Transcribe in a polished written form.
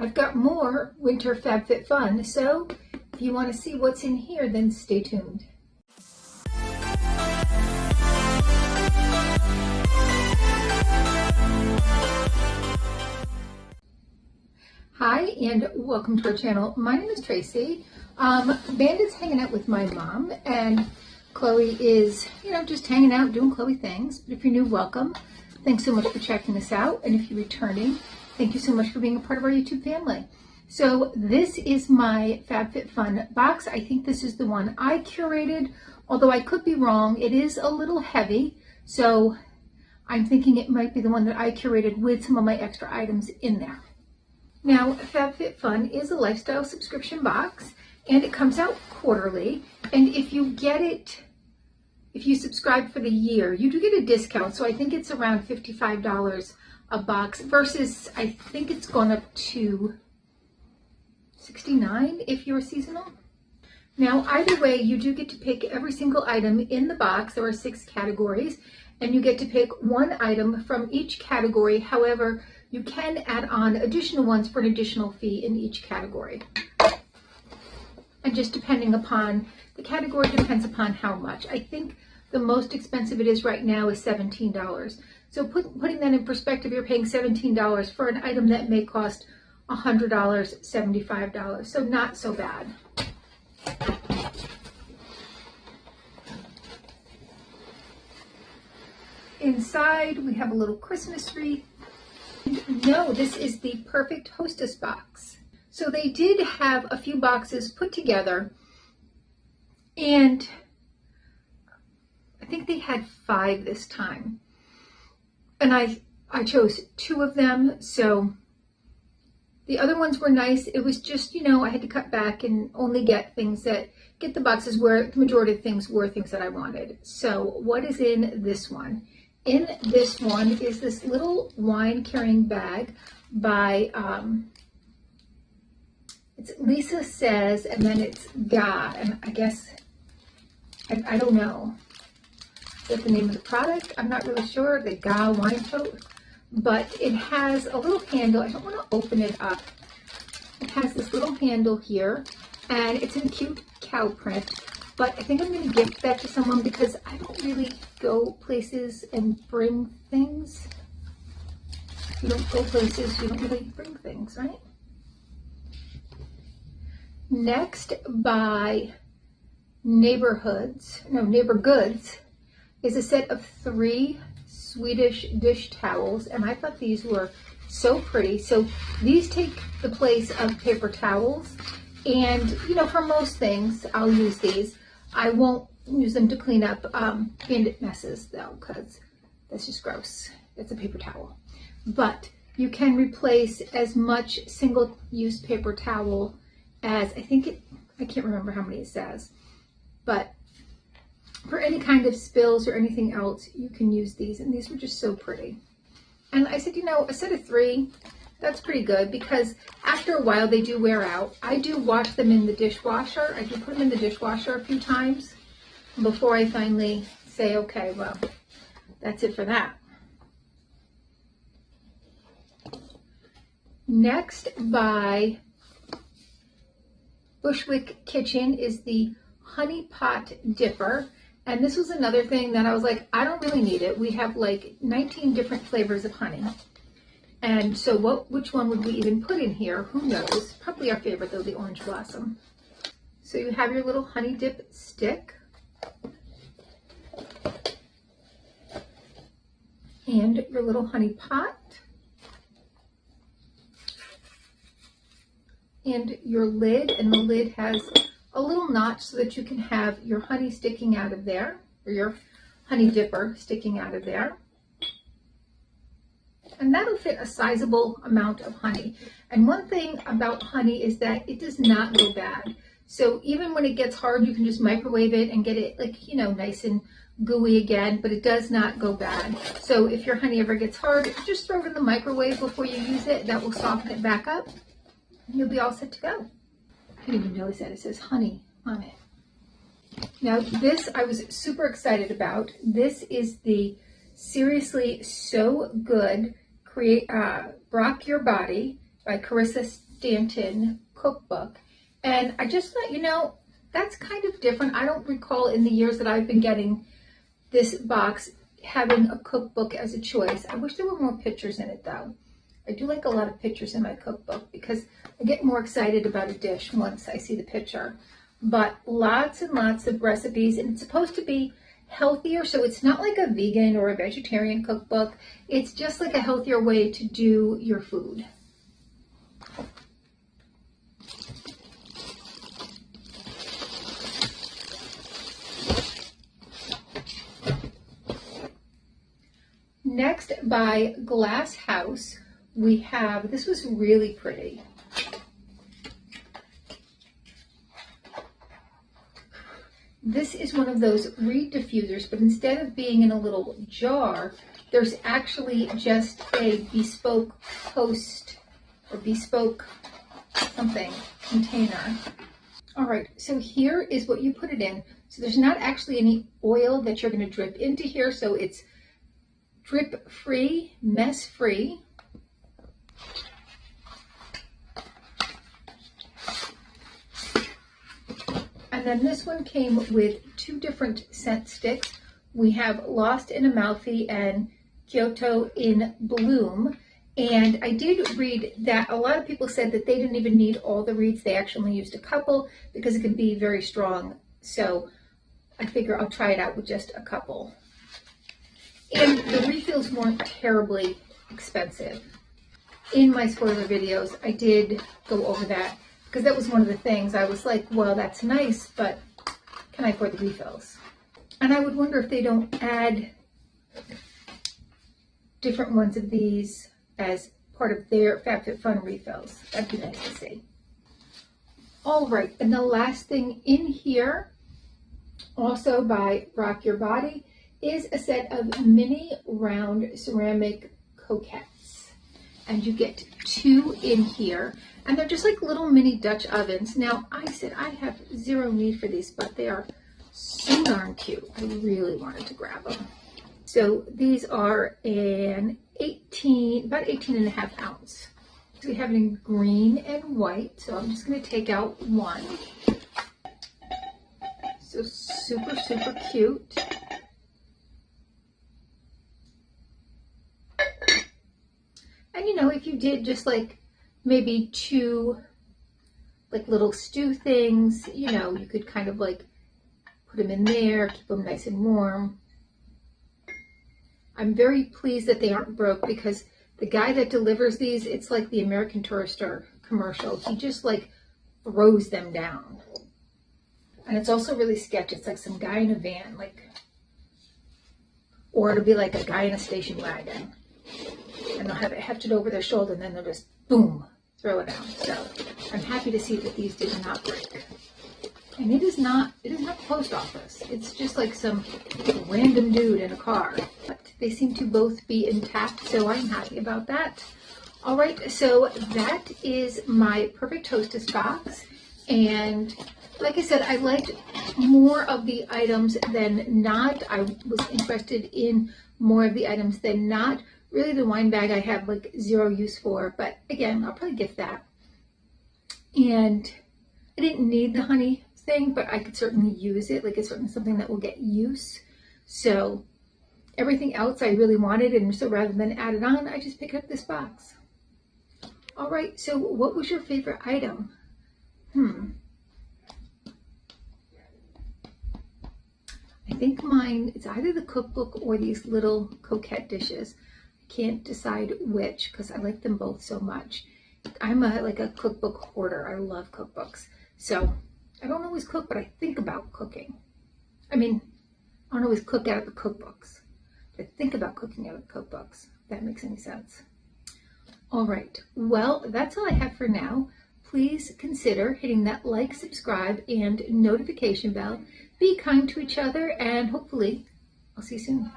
I've got more winter Fabfitfun, so if you want to see what's in here, then stay tuned. Hi, and welcome to our channel. My name is Tracy. Bandit's hanging out with my mom, and Chloe is, just hanging out, doing Chloe things. But if you're new, welcome. Thanks so much for checking us out. And if you're returning, thank you so much for being a part of our YouTube family. So this is my Fabfitfun box. I think this is the one I curated, although I could be wrong. It is a little heavy, so I'm thinking it might be the one that I curated with some of my extra items in there. Now, Fabfitfun is a lifestyle subscription box, and it comes out quarterly. And if you get it, if you subscribe for the year, you do get a discount. So I think it's around $55 a box versus, I think it's gone up to $69 if you're seasonal. Now, either way, you do get to pick every single item in the box. There are 6 categories, and you get to pick one item from each category. However, you can add on additional ones for an additional fee in each category. And just depending upon the category, depends upon how much. I think the most expensive it is right now is $17. So putting that in perspective, you're paying $17 for an item that may cost $100, $75. So not so bad. Inside, we have a little Christmas wreath. No, this is the Perfect Hostess Box. So they did have a few boxes put together, and I think they had 5 this time. And I chose 2 of them, so the other ones were nice. It was just, I had to cut back and only get the boxes where the majority of things were things that I wanted. So what is in this one? In this one is this little wine carrying bag by, it's Lisa Says, and then it's Ga, and I guess, I don't know. Is that the name of the product? I'm not really sure, the Ga wine tote, but it has a little handle. I don't want to open it up. It has this little handle here, and it's in a cute cow print. But I think I'm going to gift that to someone because I don't really go places and bring things. If you don't go places, you don't really bring things, right? Next, by Neighbor Goods, is a set of 3 Swedish dish towels. And I thought these were so pretty. So these take the place of paper towels. And, for most things, I'll use these. I won't use them to clean up Bandit messes, though, because that's just gross. It's a paper towel. But you can replace as much single-use paper towel as, I can't remember how many it says. But for any kind of spills or anything else, you can use these. And these were just so pretty. And I said, a set of 3, that's pretty good because after a while they do wear out. I do wash them in the dishwasher. I do put them in the dishwasher a few times before I finally say, okay, well, that's it for that. Next, by Bushwick Kitchen, is the Honey Pot Dipper. And this was another thing that I was like, I don't really need it. We have like 19 different flavors of honey. And so which one would we even put in here? Who knows? Probably our favorite, though, the Orange Blossom. So you have your little honey dip stick. And your little honey pot. And your lid. And the lid has a little notch so that you can have your honey sticking out of there. Or your honey dipper sticking out of there. And that'll fit a sizable amount of honey. And one thing about honey is that it does not go bad. So even when it gets hard, you can just microwave it and get it nice and gooey again, but it does not go bad. So if your honey ever gets hard, just throw it in the microwave before you use it. That will soften it back up. And you'll be all set to go. I didn't even notice that it says honey on it. Now this I was super excited about. This is the Seriously So Good Brocc Your Body by Stanton cookbook. And I just thought, you know, that's kind of different. I don't recall in the years that I've been getting this box having a cookbook as a choice. I wish there were more pictures in it though. I do like a lot of pictures in my cookbook because I get more excited about a dish once I see the picture. But lots and lots of recipes, and it's supposed to be healthier, so it's not like a vegan or a vegetarian cookbook. It's just like a healthier way to do your food. Next, by Glass House, we have, this was really pretty. This is one of those reed diffusers, but instead of being in a little jar, there's actually just a bespoke post or bespoke something container. All right, so here is what you put it in. So there's not actually any oil that you're going to drip into here, so it's drip free, mess free. And then this one came with 2 different scent sticks. We have Lost in Amalfi and Kyoto in Bloom. And I did read that a lot of people said that they didn't even need all the reeds. They actually used a couple because it can be very strong. So I figure I'll try it out with just a couple. And the refills weren't terribly expensive. In my spoiler videos, I did go over that because that was one of the things. I was like, well, that's nice, but can I afford the refills? And I would wonder if they don't add different ones of these as part of their Fabfitfun refills. That'd be nice to see. All right, and the last thing in here, also by Brocc Your Body, is a set of mini round ceramic coquettes. And you get 2 in here. And they're just like little mini Dutch ovens. Now, I said I have zero need for these, but they are so darn cute. I really wanted to grab them. So these are about 18 and a half ounce. So we have it in green and white. So I'm just going to take out one. So super, super cute. And you know, if you did just like maybe 2 like little stew things, you know, you could kind of like put them in there, keep them nice and warm. I'm very pleased that they aren't broke because the guy that delivers these, it's like the American Tourister commercial. He just like throws them down. And it's also really sketchy. It's like some guy in a van, like, or it'll be like a guy in a station wagon. And they'll have it hefted over their shoulder and then they'll just, boom, throw it out. So I'm happy to see that these did not break. And it is not the post office. It's just like some random dude in a car. But they seem to both be intact, so I'm happy about that. All right, so that is my Perfect Hostess box. And like I said, I liked more of the items than not. I was interested in more of the items than not. Really, the wine bag I have like zero use for, but again, I'll probably gift that. And I didn't need the honey thing, but I could certainly use it. Like it's certainly something that will get use. So everything else I really wanted, and so rather than add it on, I just picked up this box. All right, so what was your favorite item? I think mine, it's either the cookbook or these little coquette dishes. Can't decide which because I like them both so much. I'm like a cookbook hoarder. I love cookbooks. So I don't always cook, but I think about cooking. I mean, I don't always cook out of the cookbooks. I think about cooking out of the cookbooks, if that makes any sense. All right, well, that's all I have for now. Please consider hitting that like, subscribe, and notification bell. Be kind to each other, and hopefully I'll see you soon.